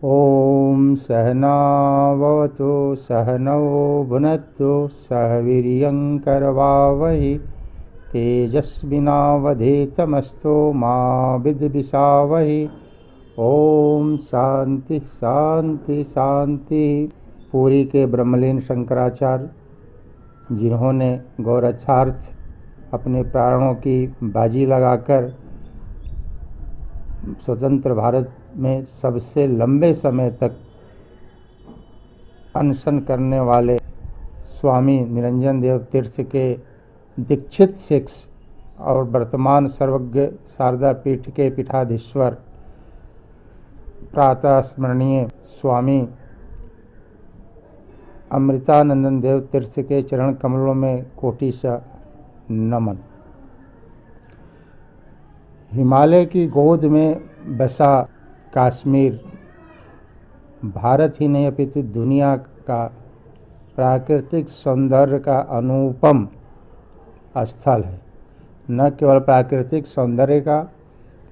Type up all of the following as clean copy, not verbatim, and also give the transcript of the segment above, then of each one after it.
ॐ सहनाववतु सहनौ भुनक्तु सह वीर्यङ्करवावहै तेजस्विनावधीतमस्तु मा विद्विषावहै। ओम शांति शांति शांति। पुरी के ब्रह्मलीन शंकराचार्य, जिन्होंने गौरक्षार्थ अपने प्राणों की बाजी लगाकर स्वतंत्र भारत में सबसे लंबे समय तक अनशन करने वाले स्वामी निरंजन देव तीर्थ के दीक्षित शिष्य और वर्तमान सर्वज्ञ शारदा पीठ के पीठाधीश्वर प्रातः स्मरणीय स्वामी अमृतानंदन देव तीर्थ के चरण कमलों में कोटि सा नमन। हिमालय की गोद में बसा कश्मीर भारत ही नहीं अपितु दुनिया का प्राकृतिक सौंदर्य का अनुपम स्थल है। न केवल प्राकृतिक सौंदर्य का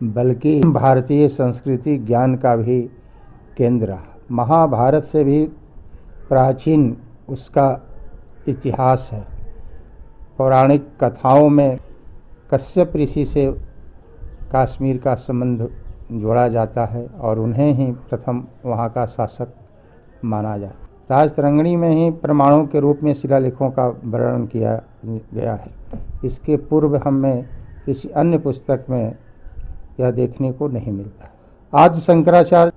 बल्कि भारतीय संस्कृति ज्ञान का भी केंद्र। महाभारत से भी प्राचीन उसका इतिहास है। पौराणिक कथाओं में कश्यप ऋषि से कश्मीर का संबंध जोड़ा जाता है और उन्हें ही प्रथम वहाँ का शासक माना जाता है। राजतरंगिणी में ही प्रमाणों के रूप में शिलालेखों का वर्णन किया गया है। इसके पूर्व हमें किसी अन्य पुस्तक में यह देखने को नहीं मिलता। आज शंकराचार्य,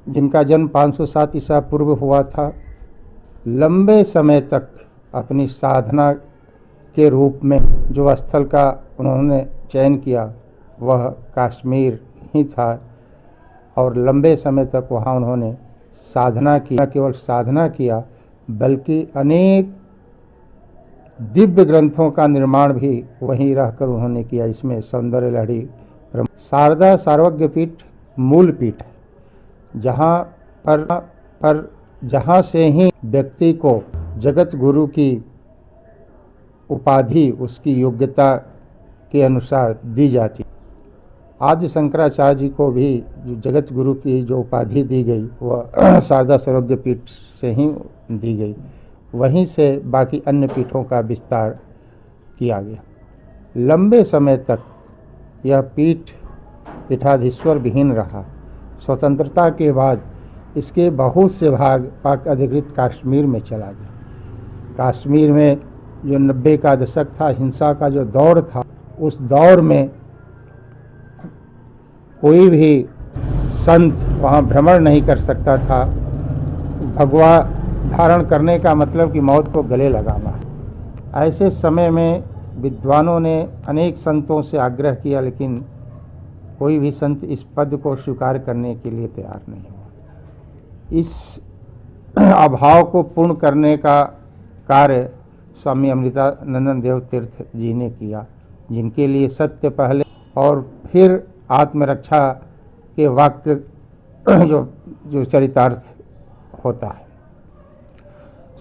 जिनका जन्म 507 ईसा पूर्व हुआ था, लंबे समय तक अपनी साधना के रूप में जो स्थल का उन्होंने चयन किया वह कश्मीर ही था और लंबे समय तक वहाँ उन्होंने साधना की। न केवल साधना किया बल्कि अनेक दिव्य ग्रंथों का निर्माण भी वहीं रहकर उन्होंने किया। इसमें सौंदर्य लहरी शारदा सर्वज्ञ पीठ मूल पीठ है, जहाँ से ही व्यक्ति को जगत गुरु की उपाधि उसकी योग्यता के अनुसार दी जाती। आदि शंकराचार्य जी को भी जो जगत गुरु की जो उपाधि दी गई वह शारदा सर्वज्ञ पीठ से ही दी गई। वहीं से बाकी अन्य पीठों का विस्तार किया गया। लंबे समय तक यह पीठ पीठाधीश्वर विहीन रहा। स्वतंत्रता के बाद इसके बहुत से भाग पाक अधिकृत कश्मीर में चला गया। कश्मीर में जो 90 का दशक था, हिंसा का जो दौर था, उस दौर में कोई भी संत वहाँ भ्रमण नहीं कर सकता था। भगवा धारण करने का मतलब कि मौत को गले लगाना है। ऐसे समय में विद्वानों ने अनेक संतों से आग्रह किया, लेकिन कोई भी संत इस पद को स्वीकार करने के लिए तैयार नहीं हुआ। इस अभाव को पूर्ण करने का कार्य स्वामी अमृतानंदन देव तीर्थ जी ने किया, जिनके लिए सत्य पहले और फिर आत्मरक्षा के वाक्य जो चरितार्थ होता है।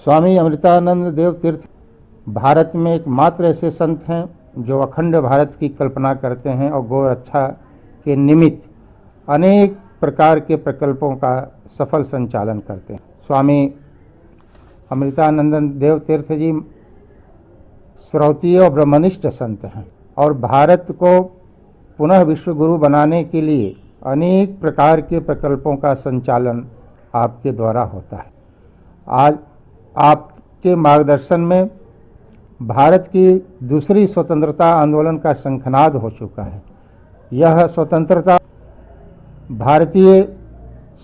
स्वामी अमृतानंद देव तीर्थ भारत में एकमात्र ऐसे संत हैं जो अखंड भारत की कल्पना करते हैं और गौ रक्षा के निमित्त अनेक प्रकार के प्रकल्पों का सफल संचालन करते हैं। स्वामी अमृतानंदन देव तीर्थ जी श्रौतीय और ब्रह्मनिष्ठ संत हैं और भारत को पुनः विश्व गुरु बनाने के लिए अनेक प्रकार के प्रकल्पों का संचालन आपके द्वारा होता है। आज आपके मार्गदर्शन में भारत की दूसरी स्वतंत्रता आंदोलन का शंखनाद हो चुका है। यह स्वतंत्रता भारतीय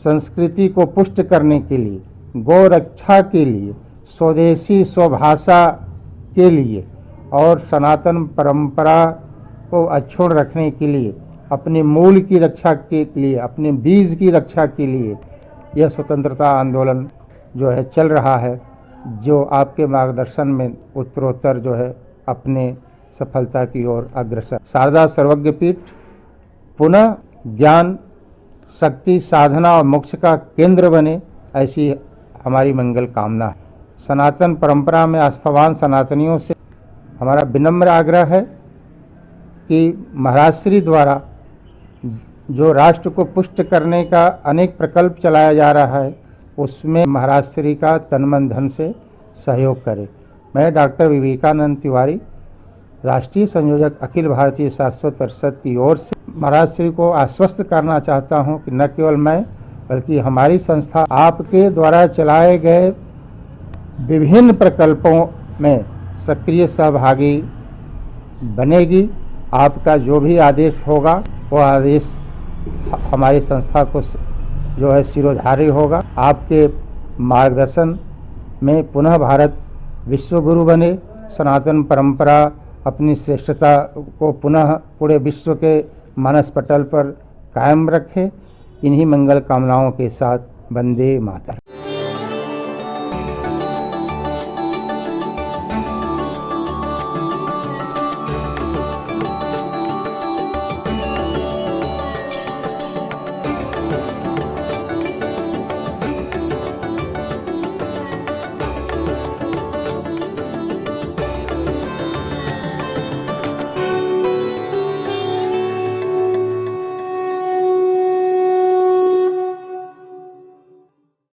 संस्कृति को पुष्ट करने के लिए, गौ रक्षा के लिए, स्वदेशी स्वभाषा के लिए और सनातन परंपरा को अक्षुण्ण रखने के लिए, अपने मूल की रक्षा के लिए, अपने बीज की रक्षा के लिए यह स्वतंत्रता आंदोलन जो है चल रहा है, जो आपके मार्गदर्शन में उत्तरोत्तर जो है अपने सफलता की ओर अग्रसर। शारदा सर्वज्ञ पीठ पुनः ज्ञान, शक्ति, साधना और मोक्ष का केंद्र बने, ऐसी हमारी मंगल कामना है। सनातन परंपरा में आस्थावान सनातनियों से हमारा विनम्र आग्रह है कि महाराज श्री द्वारा जो राष्ट्र को पुष्ट करने का अनेक प्रकल्प चलाया जा रहा है, उसमें महाराज श्री का तन मन धन से सहयोग करे। मैं डॉक्टर विवेकानंद तिवारी, राष्ट्रीय संयोजक अखिल भारतीय सारस्वत परिषद की ओर से महाराज श्री को आश्वस्त करना चाहता हूं कि न केवल मैं बल्कि हमारी संस्था आपके द्वारा चलाए गए विभिन्न प्रकल्पों में सक्रिय सहभागी बनेगी। आपका जो भी आदेश होगा वो आदेश हमारी संस्था को जो है सिरोधार्य होगा। आपके मार्गदर्शन में पुनः भारत विश्व गुरु बने, सनातन परंपरा अपनी श्रेष्ठता को पुनः पूरे विश्व के मानस पटल पर कायम रखे। इन्हीं मंगल कामनाओं के साथ वंदे मातरम।